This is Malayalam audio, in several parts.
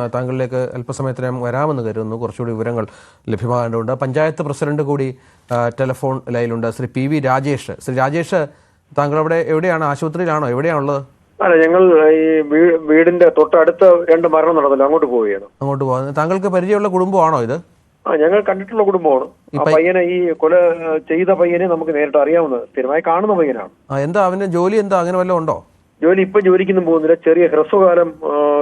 താങ്കളിലേക്ക് അല്പസമയത്തിനകം വരാമെന്ന് കരുതുന്നു. കുറച്ചുകൂടി വിവരങ്ങൾ ലഭ്യമാകേണ്ടതുണ്ട്. പഞ്ചായത്ത് പ്രസിഡന്റ് കൂടി ടെലിഫോൺ ലൈനിലുണ്ട്, ശ്രീ പി വി രാജേഷ്. ശ്രീ രാജേഷ്, താങ്കൾ അവിടെ എവിടെയാണ്? ആശുപത്രിയിലാണോ? എവിടെയാണുള്ളത്? അല്ല, ഞങ്ങൾ ഈ വീടിന്റെ തൊട്ടടുത്ത 2 മരണം നടന്നല്ലോ, അങ്ങോട്ട് പോവുകയാണ്. അങ്ങോട്ട് പോകുന്നത് താങ്കൾക്ക് പരിചയമുള്ള കുടുംബമാണോ ഇത്? ഞങ്ങൾ കണ്ടിട്ടുള്ള കുടുംബമാണ്. ആ പയ്യനെ, ഈ കൊല ചെയ്ത പയ്യനെ നമുക്ക് നേരിട്ട് അറിയാവുന്നത്, സ്ഥിരമായി കാണുന്ന പയ്യനാണ്. എന്താ അവന് ജോലി? എന്താ അങ്ങനെ വല്ലതും ഉണ്ടോ? ജോലി ഇപ്പൊ ജോലിക്കൊന്നും പോകുന്നില്ല. ചെറിയ ഹ്രസ്വകാലം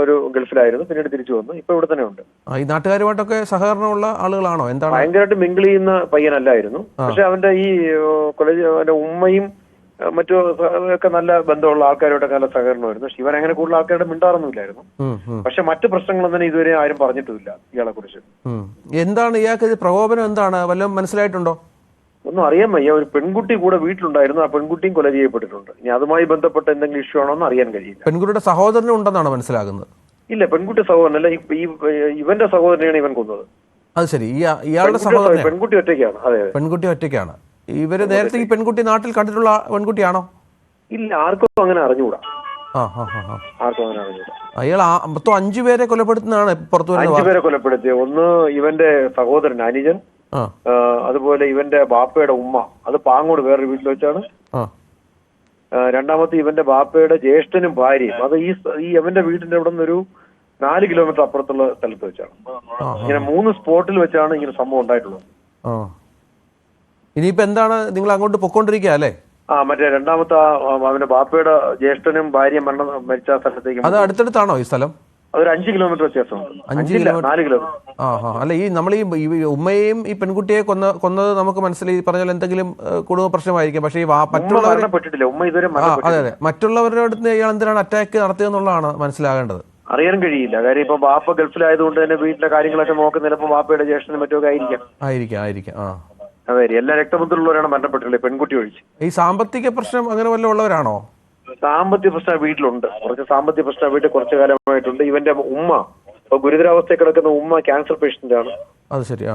ഒരു ഗൾഫിലായിരുന്നു, പിന്നീട് തിരിച്ചു വന്നു. ഇപ്പൊ ഇവിടെ തന്നെ ഉണ്ട്. ഈ നാട്ടുകാരുമായിട്ടൊക്കെ സഹകരണമുള്ള ആളുകളാണോ? എന്താണ്? ഭയങ്കരമായിട്ട് മിങ്കിൾ ചെയ്യുന്ന പയ്യനല്ലായിരുന്നു. പക്ഷെ അവന്റെ ഈ അവന്റെ ഉമ്മയും മറ്റു ഒക്കെ നല്ല ബന്ധമുള്ള ആൾക്കാരുമായിട്ടൊക്കെ നല്ല സഹകരണമായിരുന്നു. പക്ഷെ ഇവൻ അങ്ങനെ കൂടുതൽ ആൾക്കാരുടെ മിണ്ടാറൊന്നുമില്ലായിരുന്നു. പക്ഷെ മറ്റു പ്രശ്നങ്ങളൊന്നും തന്നെ ഇതുവരെ ആരും പറഞ്ഞിട്ടുമില്ല ഇയാളെ കുറിച്ച്. എന്താണ് ഇയാൾക്ക് പ്രകോപനം? എന്താണ് വല്ലതും മനസ്സിലായിട്ടുണ്ടോ? ഒന്നും അറിയാൻ വയ്യ. ഒരു പെൺകുട്ടി കൂടെ വീട്ടിലുണ്ടായിരുന്നു. ആ പെൺകുട്ടിയും കൊല ചെയ്യപ്പെട്ടിട്ടുണ്ട്. ഇനി അതുമായി ബന്ധപ്പെട്ട എന്തെങ്കിലും ഇഷ്യൂ ആണോ എന്ന് അറിയാൻ കഴിയില്ല. പെൺകുട്ടിയുടെ സഹോദരനും ഉണ്ടെന്നാണ് മനസ്സിലാകുന്നത്. ഇല്ല, പെൺകുട്ടി സഹോദരനല്ല. ഇവന്റെ സഹോദരനെയാണ് ഇവൻ കൊന്നത്. അത് ശരി. ഇയാളുടെ സഹോദരൻ പെൺകുട്ടി ഒറ്റയ്ക്കാണ്. അതെ, പെൺകുട്ടി ഒറ്റയ്ക്കാണ്. ഇവര് നേരത്തെ ഈ പെൺകുട്ടി നാട്ടിൽ കണ്ടിട്ടുള്ള പെൺകുട്ടിയാണോ? ഇല്ല, ആർക്കും അങ്ങനെ അറിഞ്ഞുകൂടാ. ആർക്കും അങ്ങനെ അറിഞ്ഞൂടാ. അയാൾ മൊത്തം 5 പേരെ കൊലപ്പെടുത്തുന്നതാണ് പുറത്തു വരുന്നത്. 5 പേരെ കൊലപ്പെടുത്തിയ ഒന്ന് ഇവന്റെ സഹോദരൻ അനുജൻ, അതുപോലെ ഇവന്റെ ബാപ്പയുടെ ഉമ്മ, അത് പാങ്ങോട് വേറൊരു വീട്ടിൽ വെച്ചാണ്. രണ്ടാമത്തെ ഇവന്റെ ബാപ്പയുടെ ജ്യേഷ്ഠനും ഭാര്യയും, അത് ഈ ഇവന്റെ വീടിന്റെ അവിടെ നിന്നൊരു 4 കിലോമീറ്റർ അപ്പുറത്തുള്ള സ്ഥലത്ത് വെച്ചാണ്. ഇങ്ങനെ 3 സ്പോട്ടിൽ വെച്ചാണ് ഇങ്ങനെ സംഭവം ഉണ്ടായിട്ടുള്ളത്. ഇനിയിപ്പോ എന്താണ്, നിങ്ങൾ അങ്ങോട്ട് പൊക്കോണ്ടിരിക്കുക അല്ലേ? മറ്റേ രണ്ടാമത്തെ അവന്റെ ബാപ്പയുടെ ജ്യേഷ്ഠനും ഭാര്യയും മരിച്ച സ്ഥലത്തേക്ക്. അത് അടുത്തടുത്താണോ ഈ സ്ഥലം? അതൊരു 5 കിലോമീറ്റർ വ്യത്യാസമുണ്ട്. 4 കിലോമീറ്റർ. അല്ല, ഈ നമ്മൾ ഈ ഉമ്മയെയും ഈ പെൺകുട്ടിയെ കൊന്നത് നമുക്ക് മനസ്സിലായി പറഞ്ഞാൽ എന്തെങ്കിലും കുടുംബ പ്രശ്നമായിരിക്കും. പക്ഷേ ഈ മരണപ്പെട്ടിട്ടില്ല. ഉമ്മ ഇതുവരെ. അതെ അതെ. മറ്റുള്ളവരുടെ അടുത്ത് ഇയാൾ എന്തിനാണ് അറ്റാക്ക് നടത്തിയെന്നുള്ളതാണ് മനസ്സിലാകേണ്ടത്. അറിയാൻ കഴിയില്ല. കാര്യം ഇപ്പൊ ബാപ്പ ഗൾഫിലായതുകൊണ്ട് തന്നെ വീട്ടിലെ കാര്യങ്ങളൊക്കെ നോക്കുന്ന ചിലപ്പോൾ ബാപ്പയുടെ ജ്യേഷ്ഠനും മറ്റൊക്കെ ആയിരിക്കാം. അതെ, എല്ലാ രക്തബന്ധമുള്ളവരാണ് മരണപ്പെട്ടിട്ടുള്ളത്, പെൺകുട്ടി ഒഴിച്ച്. ഈ സാമ്പത്തിക പ്രശ്നം അങ്ങനെ വല്ല ഉള്ളവരാണോ? സാമ്പത്തിക പ്രശ്നം വീട്ടിലുണ്ട്. കുറച്ച് സാമ്പത്തിക പ്രശ്നം വീട്ടിൽ കുറച്ചു കാലമായിട്ടുണ്ട്. ഇവന്റെ ഉമ്മ, ഇപ്പൊ ഗുരുതരാവസ്ഥയിൽ കിടക്കുന്ന ഉമ്മ ക്യാൻസർ പേഷ്യന്റ് ആണ്. അത് ശരി.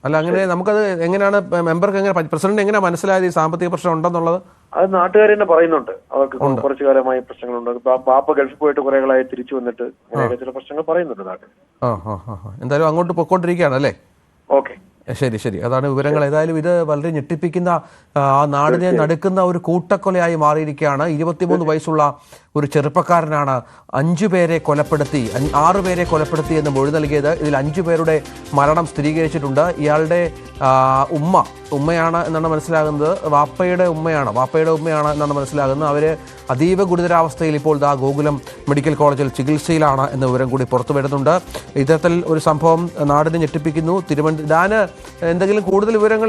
അല്ല, അങ്ങനെ നമുക്കത് എങ്ങനെയാണ് മെമ്പർക്ക് എങ്ങനെ, പ്രസിഡന്റ് എങ്ങനെ മനസ്സിലായത് ഈ സാമ്പത്തിക പ്രശ്നം ഉണ്ടെന്നുള്ളത്? അത് നാട്ടുകാർ തന്നെ പറയുന്നുണ്ട്. അവർക്ക് കുറച്ചു കാലമായി പ്രശ്നങ്ങളുണ്ട്. പാപ്പ ഗൾഫിൽ പോയിട്ട് കുറെ കാലമായി തിരിച്ചു വന്നിട്ട് അങ്ങനെയൊക്കെ ചില പ്രശ്നങ്ങൾ പറയുന്നുണ്ട് നാട്ടിൽ. എന്തായാലും അങ്ങോട്ട് പൊക്കോണ്ടിരിക്കുകയാണ് അല്ലേ? ഓക്കെ, ശരി. അതാണ് വിവരങ്ങൾ. ഏതായാലും ഇത് വളരെ ഞെട്ടിപ്പിക്കുന്ന, ആ നാടിനെ നടുക്കുന്ന ഒരു കൂട്ടക്കൊലയായി മാറിയിരിക്കുകയാണ്. 23 വയസ്സുള്ള ഒരു ചെറുപ്പക്കാരനാണ് 5 പേരെ കൊലപ്പെടുത്തി, 6 പേരെ കൊലപ്പെടുത്തി എന്ന് മൊഴി നൽകിയത്. ഇതിൽ 5 പേരുടെ മരണം സ്ഥിരീകരിച്ചിട്ടുണ്ട്. ഇയാളുടെ ഉമ്മയാണ് എന്നാണ് മനസ്സിലാകുന്നത്. വാപ്പയുടെ ഉമ്മയാണ് എന്നാണ് മനസ്സിലാകുന്നത്. അവര് അതീവ ഗുരുതരാവസ്ഥയിൽ ഇപ്പോൾ ഗോകുലം മെഡിക്കൽ കോളേജിൽ ചികിത്സയിലാണ് എന്ന വിവരം കൂടി പുറത്തു വരുന്നുണ്ട്. ഇത്തരത്തിൽ ഒരു സംഭവം നാടിനെ ഞെട്ടിപ്പിക്കുന്നു. എന്തെങ്കിലും കൂടുതൽ വിവരങ്ങൾ